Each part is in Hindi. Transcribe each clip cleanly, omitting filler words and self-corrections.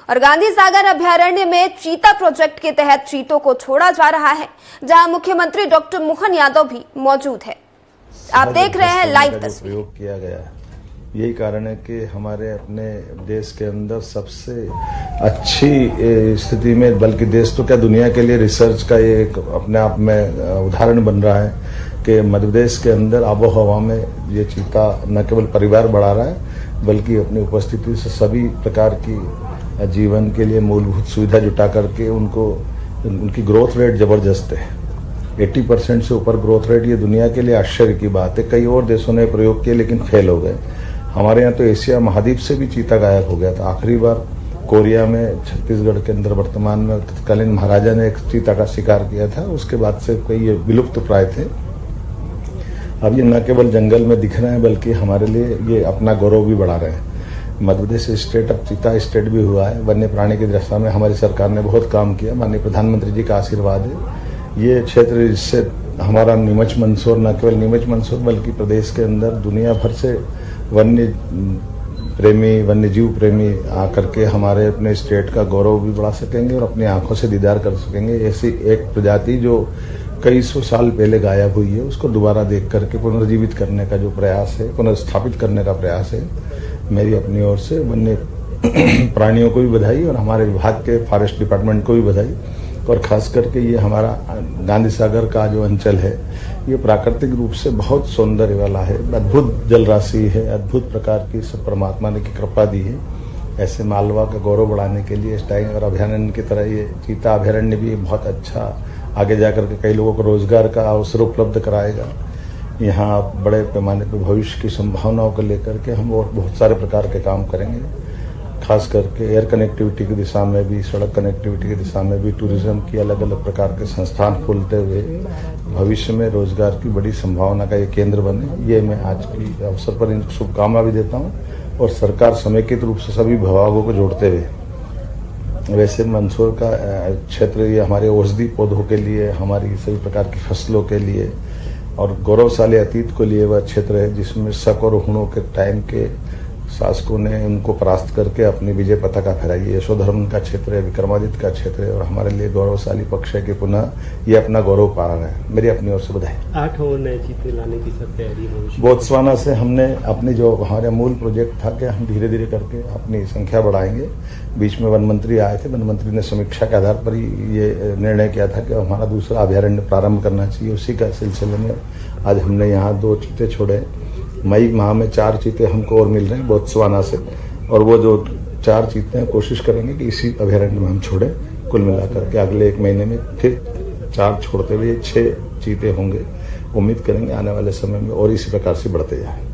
और गांधी सागर अभयारण्य में चीता प्रोजेक्ट के तहत चीतों को छोड़ा जा रहा है, जहां मुख्यमंत्री डॉक्टर मोहन यादव भी मौजूद है। आप देख रहे हैं लाइव तस्वीर। प्रयोग किया गया है, यही कारण है कि हमारे अपने देश के अंदर सबसे अच्छी स्थिति में, बल्कि देश तो क्या दुनिया के लिए रिसर्च का ये एक अपने आप में उदाहरण बन रहा है कि मध्य प्रदेश के अंदर आबो हवा में ये चीता न केवल परिवार बढ़ा रहा है, बल्कि अपनी उपस्थिति से सभी प्रकार की जीवन के लिए मूलभूत सुविधा जुटा करके उनकी ग्रोथ रेट जबरदस्त है। 80% से ऊपर ग्रोथ रेट, ये दुनिया के लिए आश्चर्य की बात है। कई और देशों ने प्रयोग किए लेकिन फेल हो गए। हमारे यहाँ तो एशिया महाद्वीप से भी चीता गायब हो गया था। आखिरी बार कोरिया में, छत्तीसगढ़ के अंदर वर्तमान में तत्कालीन महाराजा ने एक चीता का शिकार किया था। उसके बाद से कई ये विलुप्त प्राय थे। अब ये न केवल जंगल में दिख रहे हैं, बल्कि हमारे लिए ये अपना गौरव भी बढ़ा रहे हैं। मध्य प्रदेश स्टेट अब चीता स्टेट भी हुआ है। वन्य प्राणी की दशा में हमारी सरकार ने बहुत काम किया। माननीय प्रधानमंत्री जी का आशीर्वाद है। ये क्षेत्र जिससे हमारा नीमच मंदसौर, न केवल नीमच मंदसौर बल्कि प्रदेश के अंदर दुनिया भर से वन्य प्रेमी, वन्य जीव प्रेमी आकर के हमारे अपने स्टेट का गौरव भी बढ़ा सकेंगे और अपनी आंखों से दीदार कर सकेंगे। ऐसी एक प्रजाति जो कई सौ साल पहले गायब हुई है, उसको दोबारा देख करके पुनर्जीवित करने का जो प्रयास है, पुनर्स्थापित करने का प्रयास है, मेरी अपनी ओर से वन्य प्राणियों को भी बधाई और हमारे विभाग के फॉरेस्ट डिपार्टमेंट को भी बधाई। और खास करके ये हमारा गांधी सागर का जो अंचल है, ये प्राकृतिक रूप से बहुत सौंदर्य वाला है। अद्भुत जल राशि है, अद्भुत प्रकार की सब परमात्मा ने की कृपा दी है। ऐसे मालवा का गौरव बढ़ाने के लिए इस टाइगर अभयारण्य की तरह ये चीता अभयारण्य भी बहुत अच्छा आगे जाकर के कई लोगों को रोजगार का अवसर उपलब्ध कराएगा। यहाँ बड़े पैमाने पर भविष्य की संभावनाओं को लेकर के हम और बहुत सारे प्रकार के काम करेंगे। खास करके एयर कनेक्टिविटी की दिशा में भी, सड़क कनेक्टिविटी की दिशा में भी, टूरिज्म की अलग अलग प्रकार के संस्थान खोलते हुए भविष्य में रोजगार की बड़ी संभावना का ये केंद्र बने। ये मैं आज की अवसर पर इनको शुभकामना भी देता हूँ और सरकार समेकित रूप से सभी विभागों को जोड़ते हुए, वैसे मंदसौर का क्षेत्र ये हमारे औषधि पौधों के लिए, हमारी सभी प्रकार की फसलों के लिए और गौरवशाली अतीत को लिए वह क्षेत्र है जिसमें शक और हुणों के टाइम के शासकों ने उनको परास्त करके अपनी विजय पताका फहराई। यशोधर्म का क्षेत्र है, विक्रमादित्य का क्षेत्र है और हमारे लिए गौरवशाली पक्ष है कि पुनः ये अपना गौरव पा रहा है। मेरी अपनी ओर से बधाई। 8 और नए चीते लाने की सब तैयारी हो। बोत्सवाना से हमने अपनी जो हमारा मूल प्रोजेक्ट था कि हम धीरे धीरे करके अपनी संख्या बढ़ाएंगे। बीच में वन मंत्री आए थे, वन मंत्री ने समीक्षा के आधार पर ही ये निर्णय किया था कि हमारा दूसरा अभयारण्य प्रारंभ करना चाहिए। उसी का सिलसिले में आज हमने यहाँ 2 चीते छोड़े। मई माह में 4 चीते हमको और मिल रहे हैं बोत्सवाना से, और वो जो 4 चीते हैं कोशिश करेंगे कि इसी अभयारण्य में हम छोड़ें। कुल मिलाकर के अगले 1 महीने में फिर 4 छोड़ते हुए 6 चीते होंगे। उम्मीद करेंगे आने वाले समय में और इसी प्रकार से बढ़ते जाए।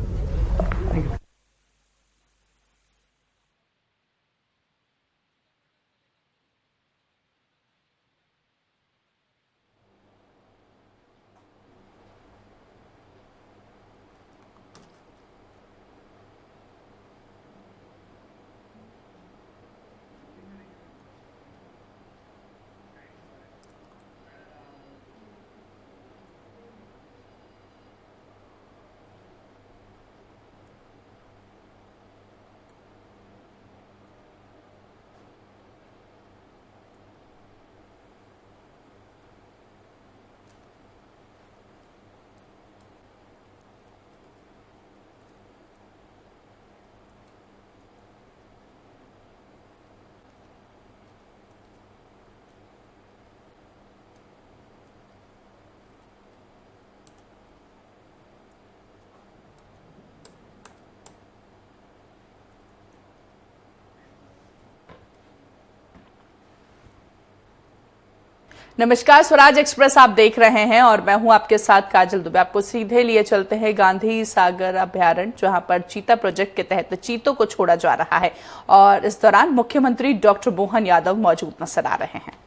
नमस्कार, स्वराज एक्सप्रेस आप देख रहे हैं और मैं हूं आपके साथ काजल दुबे। आपको सीधे लिए चलते हैं गांधी सागर अभयारण्य, जहां पर चीता प्रोजेक्ट के तहत चीतों को छोड़ा जा रहा है और इस दौरान मुख्यमंत्री डॉक्टर मोहन यादव मौजूद नजर आ रहे हैं।